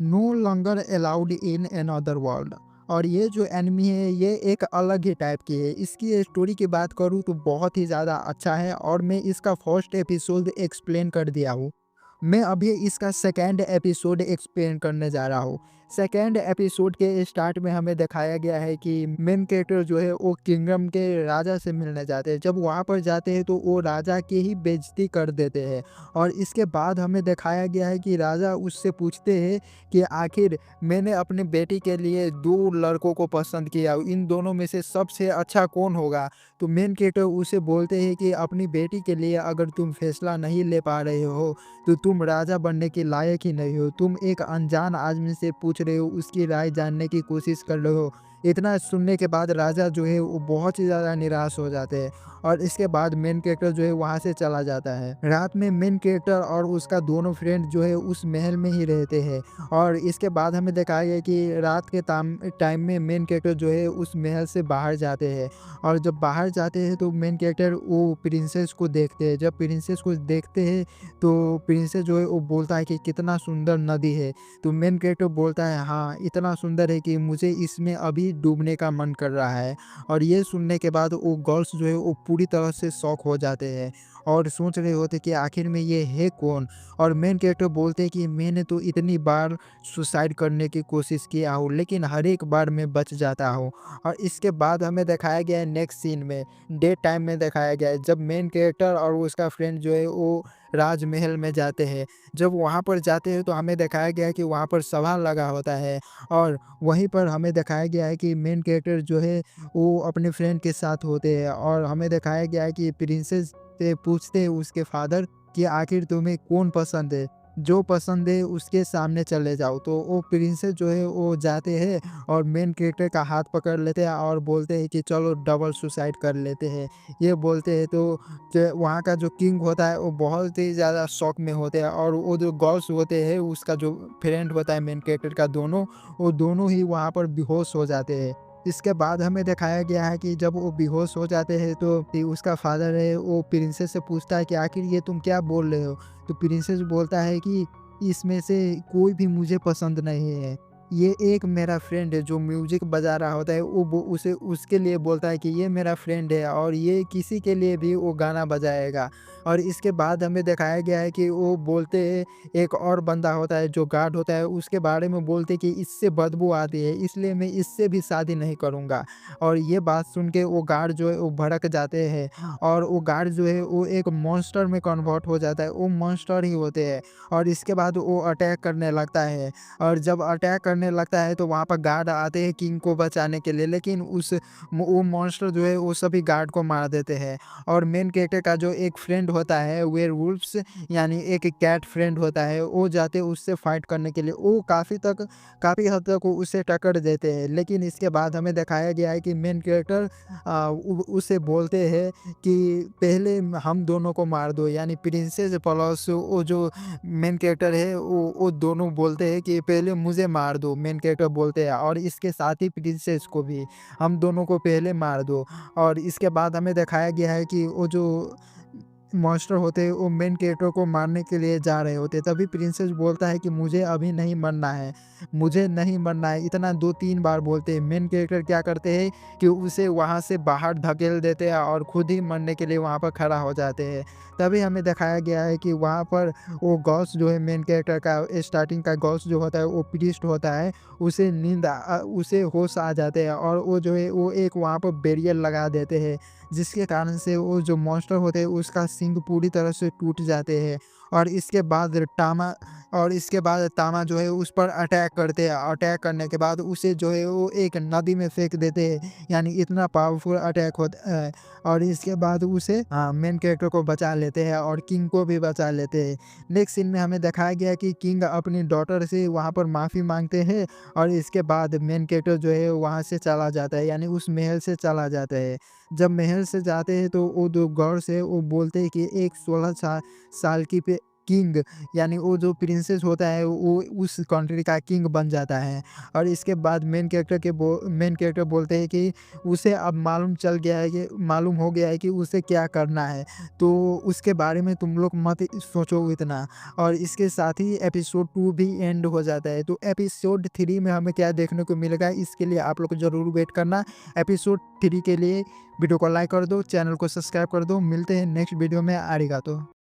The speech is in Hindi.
No longer allowed in another world. और ये जो एनिमी है ये एक अलग ही टाइप की है। इसकी स्टोरी की बात करूँ तो बहुत ही ज़्यादा अच्छा है और मैं इसका फर्स्ट एपिसोड एक्सप्लेन कर दिया हूँ। मैं अभी इसका सेकंड एपिसोड एक्सप्लेन करने जा रहा हूँ। सेकंड एपिसोड के स्टार्ट में हमें दिखाया गया है कि मेन कैरेक्टर जो है वो किंगडम के राजा से मिलने जाते हैं। जब वहाँ पर जाते हैं तो वो राजा की ही बेइज्जती कर देते हैं। और इसके बाद हमें दिखाया गया है कि राजा उससे पूछते हैं कि आखिर मैंने अपनी बेटी के लिए 2 लड़कों को पसंद किया, इन दोनों में से सबसे अच्छा कौन होगा? तो मेन कैरेक्टर उसे बोलते हैं कि अपनी बेटी के लिए अगर तुम फैसला नहीं ले पा रहे हो, तो तुम राजा बनने के लायक ही नहीं हो। तुम एक अनजान आदमी से पूछ रहे हो, उसकी राय जानने की कोशिश कर रहे हो। इतना सुनने के बाद राजा जो है वो बहुत ही ज़्यादा निराश हो जाते हैं और इसके बाद मेन कैरेक्टर जो है वहाँ से चला जाता है। रात में मेन कैरेक्टर और उसका दोनों फ्रेंड जो है उस महल में ही रहते हैं। और इसके बाद हमें दिखाया गया कि रात के टाइम में मेन कैरेक्टर जो है उस महल से बाहर जाते हैं। और जब बाहर जाते हैं तो मेन कैरेक्टर वो प्रिंसेस को देखते हैं। जब प्रिंसेस को देखते हैं तो प्रिंसेस जो है वो बोलता है कि कितना सुंदर नदी है। तो मेन कैरेक्टर बोलता है हाँ, इतना सुंदर है कि मुझे इसमें अभी डूबने का मन कर रहा है। और ये सुनने के बाद वो गर्ल्स जो है वो पूरी तरह से शॉक हो जाते हैं और सोच रहे होते कि आखिर में ये है कौन। और मेन कैरेक्टर बोलते हैं कि मैंने तो इतनी बार सुसाइड करने की कोशिश किया हूँ लेकिन हर एक बार मैं बच जाता हूँ। और इसके बाद हमें दिखाया गया है नेक्स्ट सीन में, डे टाइम में दिखाया गया है जब मेन कैरेक्टर और उसका फ्रेंड जो है वो राजमहल में जाते हैं। जब वहाँ पर जाते हैं तो हमें दिखाया गया है कि वहाँ पर सभा लगा होता है। और वहीं पर हमें दिखाया गया है कि मेन कैरेक्टर जो है वो अपने फ्रेंड के साथ होते हैं। और हमें दिखाया गया है कि प्रिंसेस से पूछते हैं उसके फादर कि आखिर तुम्हें कौन पसंद है? जो पसंद है उसके सामने चले जाओ। तो वो प्रिंसेस जो है वो जाते हैं और मेन कैरेक्टर का हाथ पकड़ लेते हैं और बोलते हैं कि चलो डबल सुसाइड कर लेते हैं। ये बोलते हैं तो वहाँ का जो किंग होता है वो बहुत ही ज़्यादा शॉक में होते हैं और वो जो गर्ल्स होते हैं उसका जो फ्रेंड होता है मेन कैरेक्टर का दोनों, वो दोनों ही वहाँ पर बेहोश हो जाते हैं। इसके बाद हमें दिखाया गया है कि जब वो बेहोश हो जाते हैं तो उसका फादर है वो प्रिंसेस से पूछता है कि आखिर ये तुम क्या बोल रहे हो? तो प्रिंसेस बोलता है कि इसमें से कोई भी मुझे पसंद नहीं है। ये एक मेरा फ्रेंड है जो म्यूज़िक बजा रहा होता है, वो उसे उसके लिए बोलता है कि ये मेरा फ्रेंड है और ये किसी के लिए भी वो गाना बजाएगा। और इसके बाद हमें दिखाया गया है कि वो बोलते हैं, एक और बंदा होता है जो गार्ड होता है उसके बारे में बोलते हैं कि इससे बदबू आती है इसलिए मैं इससे भी शादी नहीं करूँगा। और ये बात सुन के वो गार्ड जो है वो भड़क जाते हैं और वो गार्ड जो है वो एक मॉन्स्टर में कन्वर्ट हो जाता है, वो मॉन्स्टर ही होते हैं। और इसके बाद वो अटैक करने लगता है और जब अटैक करने लगता है तो वहाँ पर गार्ड आते हैं किंग को बचाने के लिए, लेकिन वो मॉन्स्टर जो है वो सभी गार्ड को मार देते हैं। और मेन कैरेक्टर का जो एक फ्रेंड होता है वेयरवुल्व्स, यानी एक कैट फ्रेंड होता है, वो जाते हैं उससे फाइट करने के लिए। वो काफ़ी हद तक वो उसे टक्कर देते हैं। लेकिन इसके बाद हमें दिखाया गया है कि मेन कैरेक्टर उसे बोलते हैं कि पहले हम दोनों को मार दो, यानी प्रिंसेस प्लस वो जो मेन कैरेक्टर है वो दोनों बोलते हैं कि पहले मुझे मार दो, मेन कैरेक्टर बोलते हैं, और इसके साथ ही प्रिंसेस को भी हम दोनों को पहले मार दो। और इसके बाद हमें दिखाया गया है कि वो जो मॉन्स्टर होते हैं वो मेन कैरेक्टर को मारने के लिए जा रहे होते हैं। तभी प्रिंसेस बोलता है कि मुझे अभी नहीं मरना है, मुझे नहीं मरना है, इतना 2-3 बार बोलते हैं। मेन कैरेक्टर क्या करते हैं कि उसे वहाँ से बाहर धकेल देते हैं और खुद ही मरने के लिए वहाँ पर खड़ा हो जाते हैं। तभी हमें दिखाया गया है कि वहाँ पर वो गॉस जो है मेन कैरेक्टर का स्टार्टिंग का गॉस जो होता है वो प्रीस्ट होता है, उसे होश आ जाते हैं और वो जो है वो एक वहाँ पर बैरियर लगा देते हैं, जिसके कारण से वो जो मॉन्स्टर होते हैं उसका सींग पूरी तरह से टूट जाते हैं। और इसके बाद तामा जो है उस पर अटैक करते हैं। अटैक करने के बाद उसे जो है वो एक नदी में फेंक देते हैं, यानी इतना पावरफुल अटैक होता है। और इसके बाद उसे मेन कैरेक्टर को बचा लेते हैं और किंग को भी बचा लेते हैं। नेक्स्ट सीन में हमें दिखाया गया कि किंग अपनी डॉटर से वहाँ पर माफ़ी मांगते हैं और इसके बाद मेन कैरेक्टर जो है वहाँ से चला जाता है, यानी उस महल से चला जाता है। जब महल से जाते हैं तो वो जो गॉड्स है वो बोलते हैं कि एक 16 साल की पे किंग यानी वो जो प्रिंसेस होता है वो उस कंट्री का किंग बन जाता है। और इसके बाद मेन कैरेक्टर बोलते हैं कि उसे अब मालूम हो गया है कि उसे क्या करना है, तो उसके बारे में तुम लोग मत सोचो इतना। और इसके साथ ही एपिसोड 2 भी एंड हो जाता है। तो एपिसोड 3 में हमें क्या देखने को मिलेगा, इसके लिए आप लोग ज़रूर वेट करना। एपिसोड 3 के लिए वीडियो को लाइक कर दो, चैनल को सब्सक्राइब कर दो। मिलते हैं नेक्स्ट वीडियो में। आरिगातो।